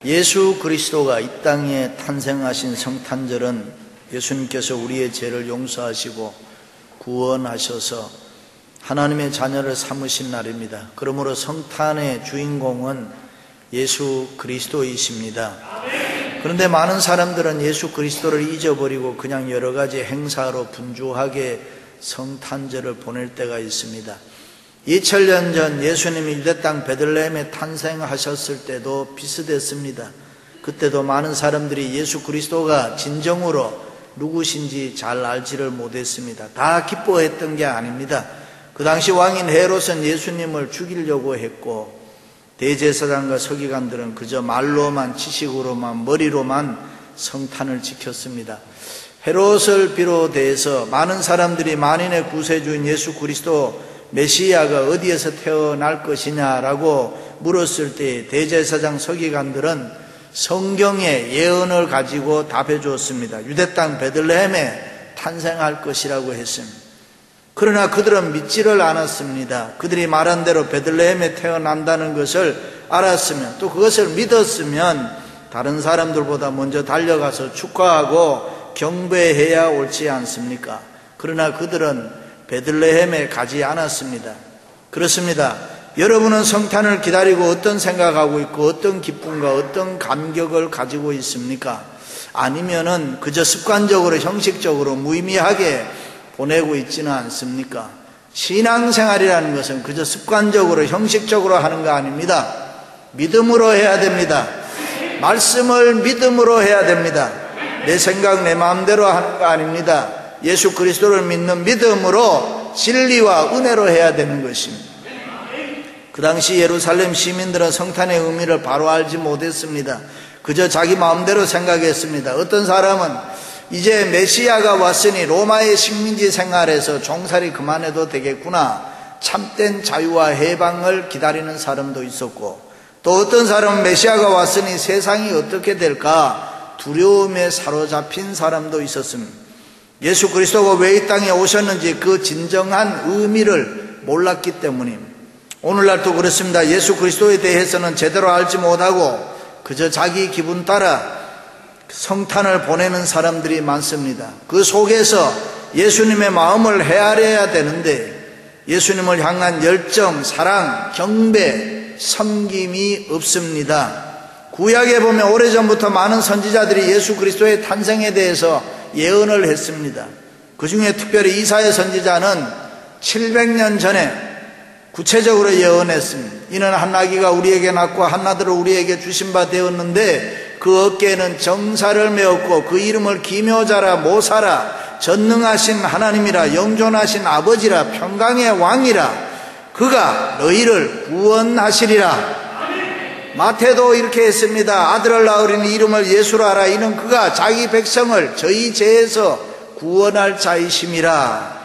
예수 그리스도가 이 땅에 탄생하신 성탄절은 예수님께서 우리의 죄를 용서하시고 구원하셔서 하나님의 자녀를 삼으신 날입니다. 그러므로 성탄의 주인공은 예수 그리스도이십니다. 그런데 많은 사람들은 예수 그리스도를 잊어버리고 그냥 여러 가지 행사로 분주하게 성탄절을 보낼 때가 있습니다. 2000년 전 예수님이 유대 땅 베들레헴에 탄생하셨을 때도 비슷했습니다. 그때도 많은 사람들이 예수 그리스도가 진정으로 누구신지 잘 알지를 못했습니다. 다 기뻐했던 게 아닙니다. 그 당시 왕인 헤롯은 예수님을 죽이려고 했고 대제사장과 서기관들은 그저 말로만, 지식으로만, 머리로만 성탄을 지켰습니다. 헤롯을 비롯해서 많은 사람들이 만인의 구세주인 예수 그리스도 메시아가 어디에서 태어날 것이냐라고 물었을 때 대제사장 서기관들은 성경의 예언을 가지고 답해 주었습니다. 유대 땅 베들레헴에 탄생할 것이라고 했습니다. 그러나 그들은 믿지를 않았습니다. 그들이 말한 대로 베들레헴에 태어난다는 것을 알았으면, 또 그것을 믿었으면 다른 사람들보다 먼저 달려가서 축하하고 경배해야 옳지 않습니까? 그러나 그들은 베들레헴에 가지 않았습니다. 그렇습니다. 여러분은 성탄을 기다리고 어떤 생각하고 있고 어떤 기쁨과 어떤 감격을 가지고 있습니까? 아니면은 그저 습관적으로 형식적으로 무의미하게 보내고 있지는 않습니까? 신앙생활이라는 것은 그저 습관적으로 형식적으로 하는 거 아닙니다. 믿음으로 해야 됩니다. 말씀을 믿음으로 해야 됩니다. 내 생각 내 마음대로 하는 거 아닙니다. 예수 그리스도를 믿는 믿음으로 진리와 은혜로 해야 되는 것입니다. 그 당시 예루살렘 시민들은 성탄의 의미를 바로 알지 못했습니다. 그저 자기 마음대로 생각했습니다. 어떤 사람은 이제 메시아가 왔으니 로마의 식민지 생활에서 종살이 그만해도 되겠구나, 참된 자유와 해방을 기다리는 사람도 있었고, 또 어떤 사람은 메시아가 왔으니 세상이 어떻게 될까 두려움에 사로잡힌 사람도 있었습니다. 예수 그리스도가 왜 이 땅에 오셨는지 그 진정한 의미를 몰랐기 때문입니다. 오늘날도 그렇습니다. 예수 그리스도에 대해서는 제대로 알지 못하고 그저 자기 기분 따라 성탄을 보내는 사람들이 많습니다. 그 속에서 예수님의 마음을 헤아려야 되는데 예수님을 향한 열정, 사랑, 경배, 섬김이 없습니다. 구약에 보면 오래전부터 많은 선지자들이 예수 그리스도의 탄생에 대해서 예언을 했습니다. 그 중에 특별히 이사야 선지자는 700년 전에 구체적으로 예언했습니다. 이는 한 아기가 우리에게 낳고 한 아들을 우리에게 주신 바 되었는데 그 어깨에는 정사를 메었고 그 이름을 기묘자라 모사라 전능하신 하나님이라 영존하신 아버지라 평강의 왕이라 그가 너희를 구원하시리라. 마태도 이렇게 했습니다. 아들을 낳으리니 이름을 예수라 하라. 이는 그가 자기 백성을 저희 죄에서 구원할 자이심이라.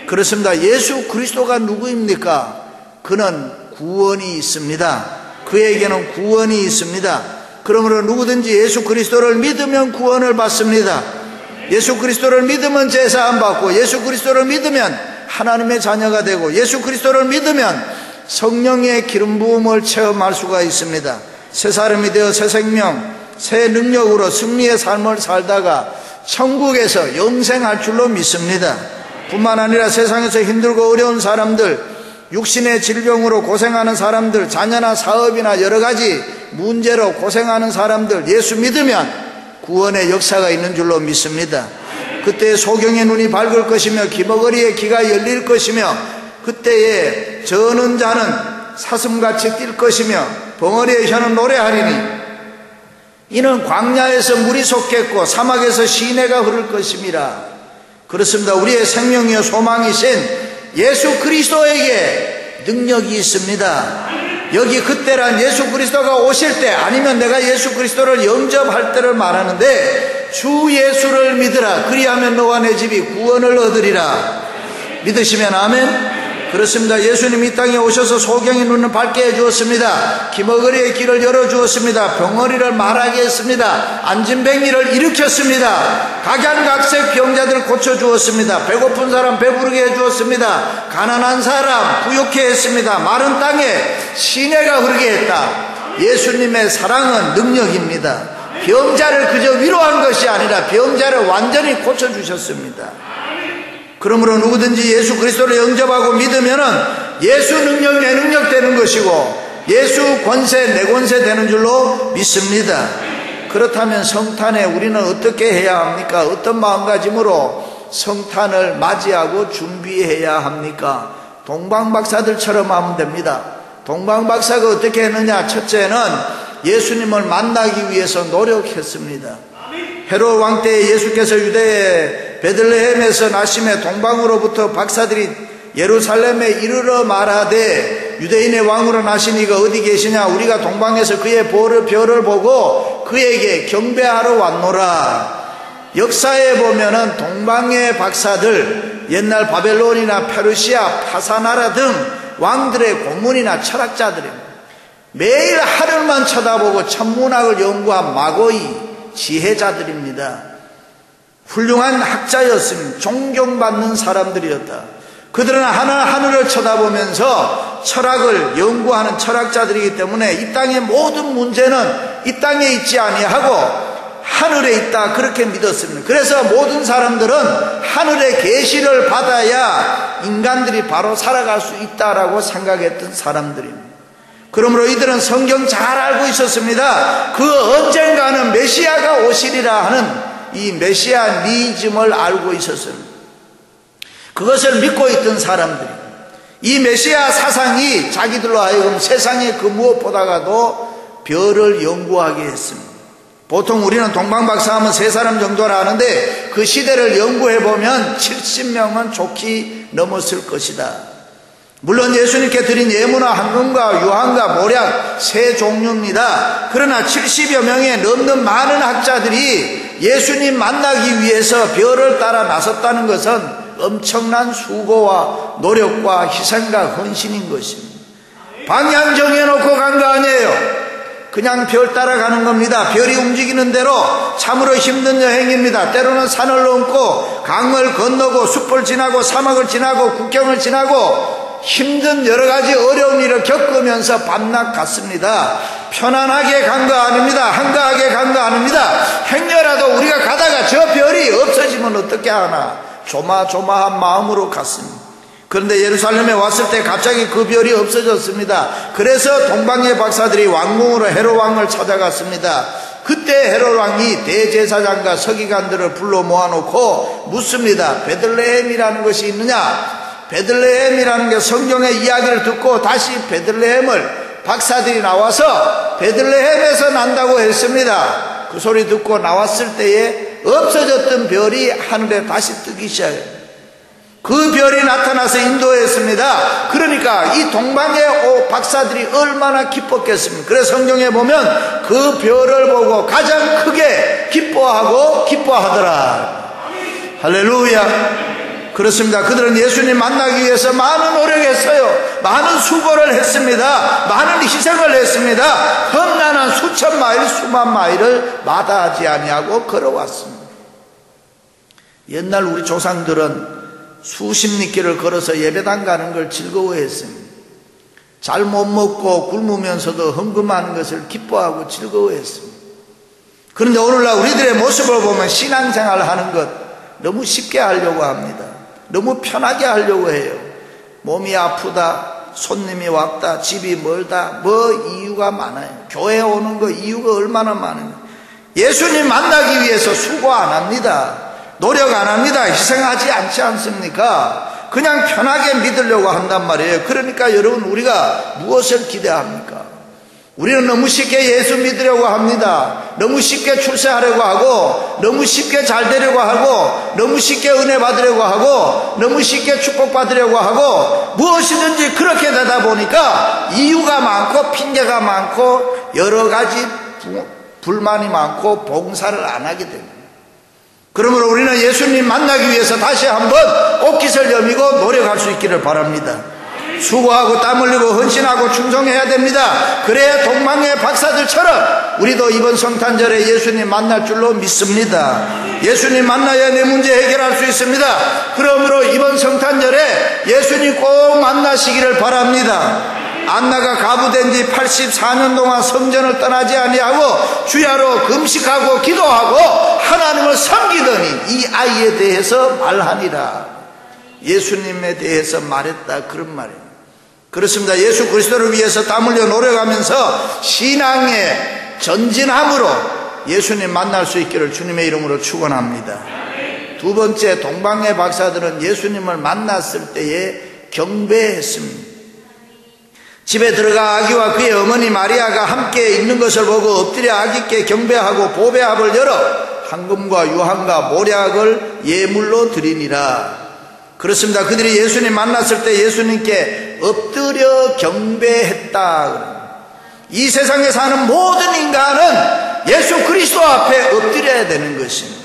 그렇습니다. 예수 그리스도가 누구입니까? 그는 구원이 있습니다. 그에게는 구원이 있습니다. 그러므로 누구든지 예수 그리스도를 믿으면 구원을 받습니다. 예수 그리스도를 믿으면 제사함 받고, 예수 그리스도를 믿으면 하나님의 자녀가 되고, 예수 그리스도를 믿으면 성령의 기름 부음을 체험할 수가 있습니다. 새 사람이 되어 새 생명, 새 능력으로 승리의 삶을 살다가 천국에서 영생할 줄로 믿습니다. 뿐만 아니라 세상에서 힘들고 어려운 사람들, 육신의 질병으로 고생하는 사람들, 자녀나 사업이나 여러 가지 문제로 고생하는 사람들, 예수 믿으면 구원의 역사가 있는 줄로 믿습니다. 그때 소경의 눈이 밝을 것이며 기머거리의 귀가 열릴 것이며 그때에 저는 자는 사슴같이 뛸 것이며 벙어리의 혀는 노래하리니 이는 광야에서 물이 솟겠고 사막에서 시내가 흐를 것임이라. 그렇습니다. 우리의 생명이요 소망이신 예수 그리스도에게 능력이 있습니다. 여기 그때란 예수 그리스도가 오실 때, 아니면 내가 예수 그리스도를 영접할 때를 말하는데, 주 예수를 믿으라. 그리하면 너와 내 집이 구원을 얻으리라. 믿으시면 아멘. 그렇습니다. 예수님이 이 땅에 오셔서 소경의 눈을 밝게 해주었습니다. 기머거리의 길을 열어주었습니다. 병어리를 말하게 했습니다. 안진뱅이를 일으켰습니다. 각양각색 병자들을 고쳐주었습니다. 배고픈 사람 배부르게 해주었습니다. 가난한 사람 부욕해 했습니다. 마른 땅에 시내가 흐르게 했다. 예수님의 사랑은 능력입니다. 병자를 그저 위로한 것이 아니라 병자를 완전히 고쳐주셨습니다. 그러므로 누구든지 예수 그리스도를 영접하고 믿으면은 예수 능력 내 능력 되는 것이고 예수 권세 내 권세 되는 줄로 믿습니다. 그렇다면 성탄에 우리는 어떻게 해야 합니까? 어떤 마음가짐으로 성탄을 맞이하고 준비해야 합니까? 동방박사들처럼 하면 됩니다. 동방박사가 어떻게 했느냐? 첫째는 예수님을 만나기 위해서 노력했습니다. 헤롯 왕 때 예수께서 유대의 베들레헴에서 나심에 동방으로부터 박사들이 예루살렘에 이르러 말하되 유대인의 왕으로 나시니가 어디 계시냐? 우리가 동방에서 그의 별을 보고 그에게 경배하러 왔노라. 역사에 보면은 동방의 박사들, 옛날 바벨론이나 페르시아, 파사나라 등 왕들의 고문이나 철학자들입니다. 매일 하늘만 쳐다보고 천문학을 연구한 마고이 지혜자들입니다. 훌륭한 학자였습니다. 존경받는 사람들이었다. 그들은 하늘을 쳐다보면서 철학을 연구하는 철학자들이기 때문에 이 땅의 모든 문제는 이 땅에 있지 아니하고 하늘에 있다, 그렇게 믿었습니다. 그래서 모든 사람들은 하늘의 계시를 받아야 인간들이 바로 살아갈 수 있다라고 생각했던 사람들입니다. 그러므로 이들은 성경 잘 알고 있었습니다. 그 언젠가는 메시아가 오시리라 하는 이 메시아니즘을 알고 있었습니다. 그것을 믿고 있던 사람들이 이 메시아 사상이 자기들로 하여금 세상의 그 무엇보다가도 별을 연구하게 했습니다. 보통 우리는 동방박사 하면 3사람 정도라 하는데 그 시대를 연구해보면 70명은 좋게 넘었을 것이다. 물론 예수님께 드린 예문화 황금과 유황과 모략 3종류입니다. 그러나 70여 명에 넘는 많은 학자들이 예수님 만나기 위해서 별을 따라 나섰다는 것은 엄청난 수고와 노력과 희생과 헌신인 것입니다. 방향 정해놓고 간 거 아니에요. 그냥 별 따라가는 겁니다. 별이 움직이는 대로 참으로 힘든 여행입니다. 때로는 산을 넘고 강을 건너고 숲을 지나고 사막을 지나고 국경을 지나고 힘든 여러 가지 어려운 일을 겪으면서 밤낮 갔습니다. 편안하게 간 거 아닙니다. 한가하게 간 거 아닙니다. 행여라도 우리가 가다가 저 별이 없어지면 어떻게 하나 조마조마한 마음으로 갔습니다. 그런데 예루살렘에 왔을 때 갑자기 그 별이 없어졌습니다. 그래서 동방의 박사들이 왕궁으로 헤롯 왕을 찾아갔습니다. 그때 헤롯 왕이 대제사장과 서기관들을 불러 모아놓고 묻습니다. 베들레헴이라는 것이 있느냐? 베들레헴이라는 게 성경의 이야기를 듣고 다시 베들레헴을 박사들이 나와서 베들레헴에서 난다고 했습니다. 그 소리 듣고 나왔을 때에 없어졌던 별이 하늘에 다시 뜨기 시작해요. 그 별이 나타나서 인도했습니다. 그러니까 이 동방의 박사들이 얼마나 기뻤겠습니까? 그래서 성경에 보면 그 별을 보고 가장 크게 기뻐하더라. 할렐루야. 그렇습니다. 그들은 예수님 만나기 위해서 많은 노력했어요. 많은 수고를 했습니다. 많은 희생을 했습니다. 험난한 수천 마일 수만 마일을 마다하지 아니하고 걸어왔습니다. 옛날 우리 조상들은 수십 리길을 걸어서 예배당 가는 걸 즐거워했습니다. 잘 못 먹고 굶으면서도 헌금하는 것을 기뻐하고 즐거워했습니다. 그런데 오늘날 우리들의 모습을 보면 신앙생활을 하는 것 너무 쉽게 하려고 합니다. 너무 편하게 하려고 해요. 몸이 아프다, 손님이 왔다, 집이 멀다, 이유가 많아요. 교회 오는 거 이유가 얼마나 많은가. 예수님 만나기 위해서 수고 안 합니다. 노력 안 합니다. 희생하지 않지 않습니까? 그냥 편하게 믿으려고 한단 말이에요. 그러니까 여러분, 우리가 무엇을 기대합니까? 우리는 너무 쉽게 예수 믿으려고 합니다. 너무 쉽게 출세하려고 하고, 너무 쉽게 잘 되려고 하고, 너무 쉽게 은혜 받으려고 하고, 너무 쉽게 축복받으려고 하고, 무엇이든지 그렇게 되다 보니까 이유가 많고 핑계가 많고 여러 가지 불만이 많고 봉사를 안 하게 됩니다. 그러므로 우리는 예수님 만나기 위해서 다시 한번 옷깃을 여미고 노력할 수 있기를 바랍니다. 수고하고 땀 흘리고 헌신하고 충성해야 됩니다. 그래야 동방의 박사들처럼 우리도 이번 성탄절에 예수님 만날 줄로 믿습니다. 예수님 만나야 내 문제 해결할 수 있습니다. 그러므로 이번 성탄절에 예수님 꼭 만나시기를 바랍니다. 안나가 가부된 지 84년 동안 성전을 떠나지 아니하고 주야로 금식하고 기도하고 하나님을 섬기더니 이 아이에 대해서 말하니라. 예수님에 대해서 말했다, 그런 말이에요. 그렇습니다. 예수 그리스도를 위해서 땀 흘려 노력하면서 신앙의 전진함으로 예수님 만날 수 있기를 주님의 이름으로 축원합니다. 두 번째, 동방의 박사들은 예수님을 만났을 때에 경배했습니다. 집에 들어가 아기와 그의 어머니 마리아가 함께 있는 것을 보고 엎드려 아기께 경배하고 보배합을 열어 황금과 유황과 모략을 예물로 드리니라. 그렇습니다. 그들이 예수님 만났을 때 예수님께 엎드려 경배했다. 이 세상에 사는 모든 인간은 예수 그리스도 앞에 엎드려야 되는 것입니다.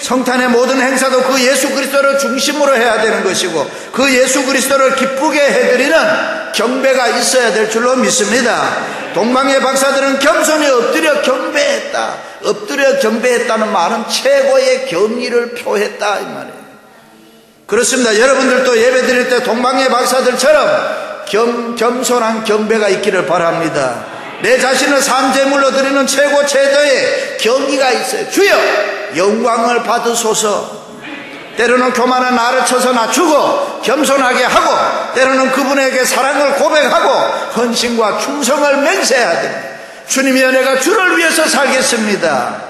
성탄의 모든 행사도 그 예수 그리스도를 중심으로 해야 되는 것이고 그 예수 그리스도를 기쁘게 해드리는 경배가 있어야 될 줄로 믿습니다. 동방의 박사들은 겸손히 엎드려 경배했다. 엎드려 경배했다는 말은 최고의 경의를 표했다 이 말이에요. 그렇습니다. 여러분들도 예배 드릴 때 동방의 박사들처럼 겸손한 경배가 있기를 바랍니다. 내 자신을 산제물로 드리는 최고 최저의 경의가 있어요. 주여 영광을 받으소서. 때로는 교만한 나를 쳐서 낮추고 겸손하게 하고 때로는 그분에게 사랑을 고백하고 헌신과 충성을 맹세해야 됩니다. 주님의 은혜가 주를 위해서 살겠습니다.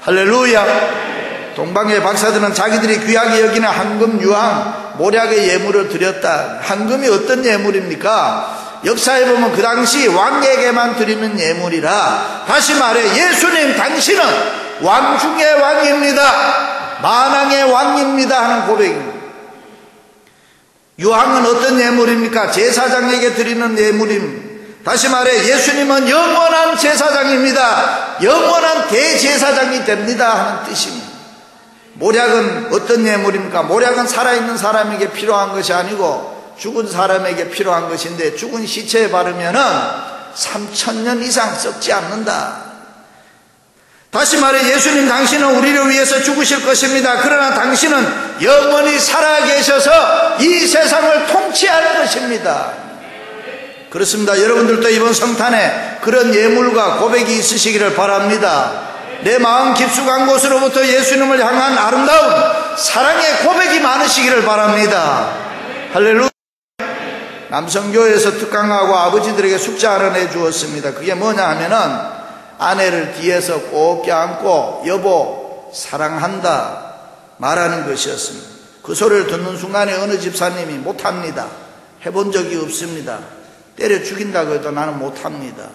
할렐루야. 동방의 박사들은 자기들이 귀하게 여기는 황금, 유황, 모략의 예물을 드렸다. 황금이 어떤 예물입니까? 역사에 보면 그 당시 왕에게만 드리는 예물이라. 다시 말해 예수님 당신은 왕 중의 왕입니다. 만왕의 왕입니다 하는 고백입니다. 유황은 어떤 예물입니까? 제사장에게 드리는 예물입니다. 다시 말해 예수님은 영원한 제사장입니다. 영원한 대제사장이 됩니다 하는 뜻입니다. 모략은 어떤 예물입니까? 모략은 살아있는 사람에게 필요한 것이 아니고 죽은 사람에게 필요한 것인데 죽은 시체에 바르면은 3000년 이상 썩지 않는다. 다시 말해 예수님 당신은 우리를 위해서 죽으실 것입니다. 그러나 당신은 영원히 살아계셔서 이 세상을 통치할 것입니다. 그렇습니다. 여러분들도 이번 성탄에 그런 예물과 고백이 있으시기를 바랍니다. 내 마음 깊숙한 곳으로부터 예수님을 향한 아름다운 사랑의 고백이 많으시기를 바랍니다. 할렐루야. 남성교회에서 특강하고 아버지들에게 숙제 하나 내주었습니다. 그게 뭐냐 하면은 아내를 뒤에서 꼭 껴안고 여보 사랑한다 말하는 것이었습니다. 그 소리를 듣는 순간에 어느 집사님이 못합니다. 해본 적이 없습니다. 때려 죽인다고 해도 나는 못합니다.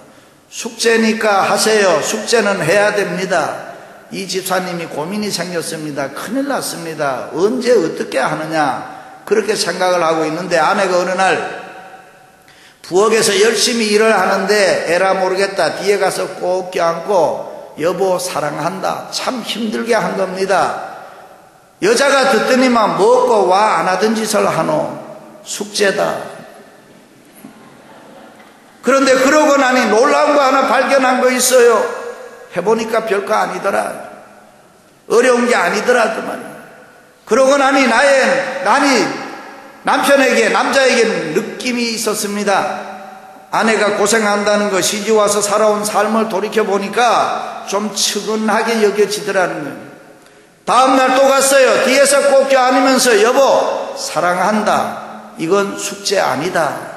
숙제니까 하세요. 숙제는 해야 됩니다. 이 집사님이 고민이 생겼습니다. 큰일 났습니다. 언제 어떻게 하느냐 그렇게 생각을 하고 있는데 아내가 어느 날 부엌에서 열심히 일을 하는데 에라 모르겠다 뒤에 가서 꼭 껴안고 여보 사랑한다 참 힘들게 한 겁니다. 여자가 듣더니만 먹고 와 안 하던 짓을 하노. 숙제다. 그런데 그러고 나니 놀라운 거 하나 발견한 거 있어요. 해보니까 별거 아니더라. 어려운 게 아니더라 그 말이에요. 그러고 나니 남편에게 남자에게 느낌이 있었습니다. 아내가 고생한다는 거 시집와서 살아온 삶을 돌이켜보니까 좀 측은하게 여겨지더라는 거예요. 다음날 또 갔어요. 뒤에서 꼭 껴안으면서 여보 사랑한다. 이건 숙제 아니다.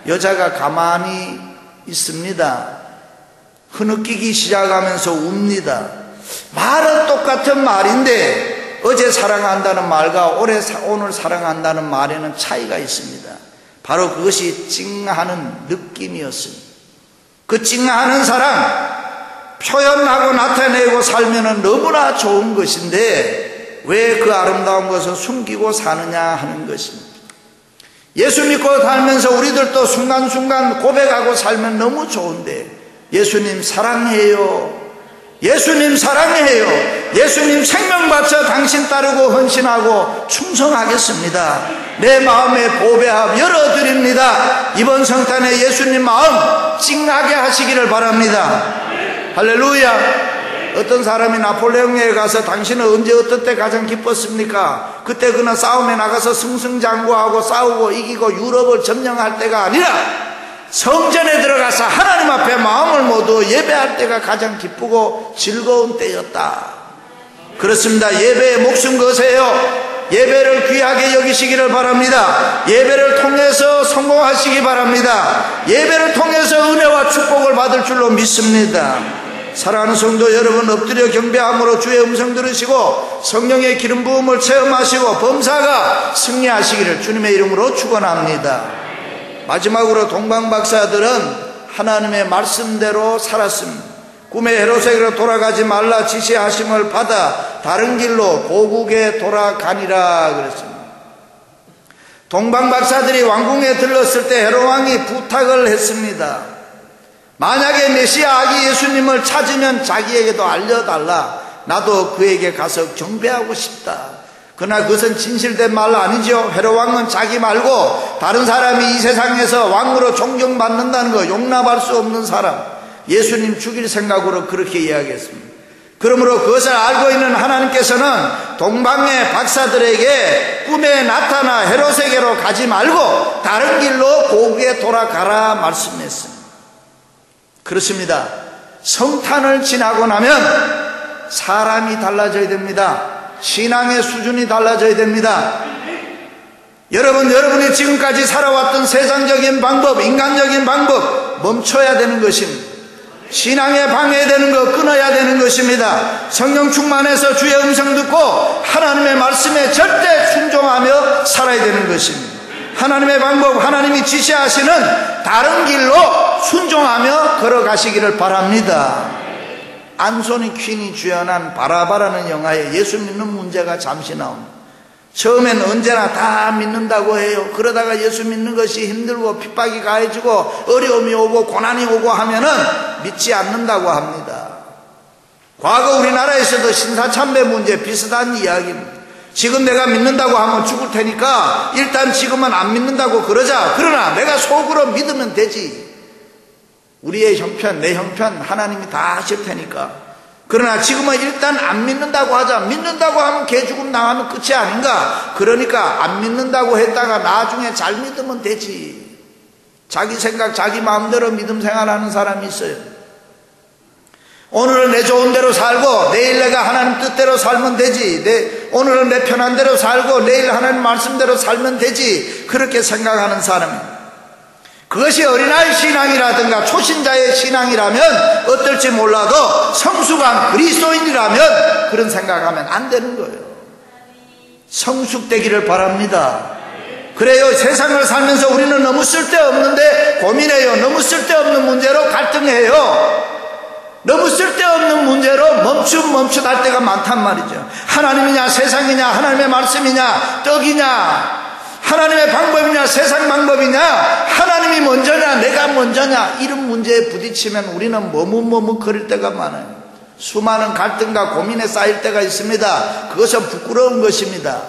여자가 가만히 있습니다. 흐느끼기 시작하면서 웁니다. 말은 똑같은 말인데 어제 사랑한다는 말과 오늘 사랑한다는 말에는 차이가 있습니다. 바로 그것이 찡하는 느낌이었습니다. 그 찡하는 사랑 표현하고 나타내고 살면 너무나 좋은 것인데 왜 그 아름다운 것을 숨기고 사느냐 하는 것입니다. 예수 믿고 살면서 우리들도 순간순간 고백하고 살면 너무 좋은데 예수님 사랑해요. 예수님 사랑해요. 예수님 생명 바쳐 당신 따르고 헌신하고 충성하겠습니다. 내 마음의 보배합 열어드립니다. 이번 성탄에 예수님 마음 찡하게 하시기를 바랍니다. 할렐루야. 어떤 사람이 나폴레옹에 가서 당신은 언제 어떤 때 가장 기뻤습니까? 그때 그는 싸움에 나가서 승승장구하고 싸우고 이기고 유럽을 점령할 때가 아니라 성전에 들어가서 하나님 앞에 마음을 모두 예배할 때가 가장 기쁘고 즐거운 때였다. 그렇습니다. 예배에 목숨 거세요. 예배를 귀하게 여기시기를 바랍니다. 예배를 통해서 성공하시기 바랍니다. 예배를 통해서 은혜와 축복을 받을 줄로 믿습니다. 사랑하는 성도 여러분, 엎드려 경배함으로 주의 음성 들으시고 성령의 기름 부음을 체험하시고 범사가 승리하시기를 주님의 이름으로 축원합니다. 마지막으로 동방박사들은 하나님의 말씀대로 살았습니다. 꿈의 헤롯에게로 돌아가지 말라 지시하심을 받아 다른 길로 고국에 돌아가니라 그랬습니다. 동방박사들이 왕궁에 들렀을 때 헤롯 왕이 부탁을 했습니다. 만약에 메시아 아기 예수님을 찾으면 자기에게도 알려달라. 나도 그에게 가서 경배하고 싶다. 그러나 그것은 진실된 말 아니죠. 헤롯 왕은 자기 말고 다른 사람이 이 세상에서 왕으로 존경받는다는 거 용납할 수 없는 사람, 예수님 죽일 생각으로 그렇게 이야기했습니다. 그러므로 그것을 알고 있는 하나님께서는 동방의 박사들에게 꿈에 나타나 헤롯에게로 가지 말고 다른 길로 고국에 돌아가라 말씀했습니다. 그렇습니다. 성탄을 지나고 나면 사람이 달라져야 됩니다. 신앙의 수준이 달라져야 됩니다. 여러분이 지금까지 살아왔던 세상적인 방법, 인간적인 방법 멈춰야 되는 것입니다. 신앙에 방해되는 것 끊어야 되는 것입니다. 성령 충만해서 주의 음성 듣고 하나님의 말씀에 절대 순종하며 살아야 되는 것입니다. 하나님의 방법, 하나님이 지시하시는 다른 길로 순종하며 걸어가시기를 바랍니다. 안소니 퀸이 주연한 바라바라는 영화에 예수 믿는 문제가 잠시 나옵니다. 처음엔 언제나 다 믿는다고 해요. 그러다가 예수 믿는 것이 힘들고 핍박이 가해지고 어려움이 오고 고난이 오고 하면은 믿지 않는다고 합니다. 과거 우리나라에서도 신사참배 문제 비슷한 이야기입니다. 지금 내가 믿는다고 하면 죽을 테니까 일단 지금은 안 믿는다고 그러자. 그러나 내가 속으로 믿으면 되지. 우리의 형편, 내 형편 하나님이 다 하실 테니까. 그러나 지금은 일단 안 믿는다고 하자. 믿는다고 하면 개죽음 당하면 끝이 아닌가. 그러니까 안 믿는다고 했다가 나중에 잘 믿으면 되지. 자기 생각, 자기 마음대로 믿음 생활하는 사람이 있어요. 오늘은 내 좋은 대로 살고 내일 내가 하나님 뜻대로 살면 되지. 오늘은 내 편한 대로 살고 내일 하나님 말씀대로 살면 되지. 그렇게 생각하는 사람입니다. 그것이 어린아이 신앙이라든가 초신자의 신앙이라면 어떨지 몰라도 성숙한 그리스도인이라면 그런 생각하면 안 되는 거예요. 성숙되기를 바랍니다. 그래요. 세상을 살면서 우리는 너무 쓸데없는데 고민해요. 너무 쓸데없는 문제로 갈등해요. 너무 쓸데없는 문제로 멈칫할 때가 많단 말이죠. 하나님이냐 세상이냐, 하나님의 말씀이냐 떡이냐, 하나님의 방법이냐 세상 방법이냐, 하나님이 먼저냐 내가 먼저냐, 이런 문제에 부딪히면 우리는 머뭇거릴 때가 많아요. 수많은 갈등과 고민에 쌓일 때가 있습니다. 그것은 부끄러운 것입니다.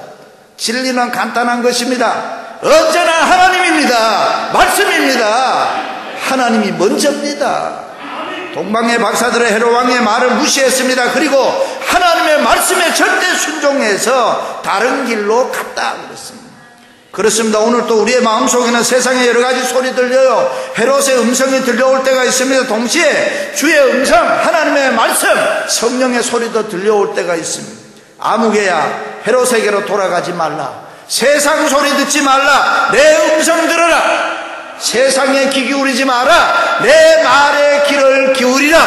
진리는 간단한 것입니다. 언제나 하나님입니다. 말씀입니다. 하나님이 먼저입니다. 동방의 박사들의 헤롯 왕의 말을 무시했습니다. 그리고 하나님의 말씀에 절대 순종해서 다른 길로 갔다 그랬습니다. 그렇습니다. 오늘 또 우리의 마음속에는 세상에 여러 가지 소리 들려요. 헤롯의 음성이 들려올 때가 있습니다. 동시에 주의 음성, 하나님의 말씀, 성령의 소리도 들려올 때가 있습니다. 아무개야 헤롯에게로 돌아가지 말라. 세상 소리 듣지 말라. 내 음성 들어라. 세상에 귀 기울이지 마라. 내 말에 귀를 기울이라.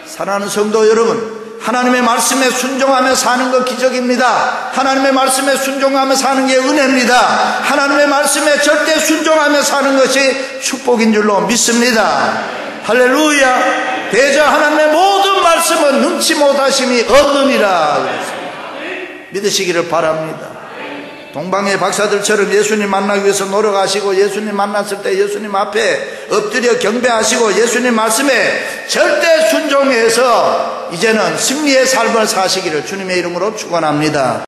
사랑하는 성도 여러분, 하나님의 말씀에 순종하며 사는 것 기적입니다. 하나님의 말씀에 순종하며 사는 게 은혜입니다. 하나님의 말씀에 절대 순종하며 사는 것이 축복인 줄로 믿습니다. 할렐루야. 대저 하나님의 모든 말씀은 능치 못하심이 없느니라. 믿으시기를 바랍니다. 동방의 박사들처럼 예수님 만나기 위해서 노력하시고 예수님 만났을 때 예수님 앞에 엎드려 경배하시고 예수님 말씀에 절대 순종해서 이제는 승리의 삶을 사시기를 주님의 이름으로 축원합니다.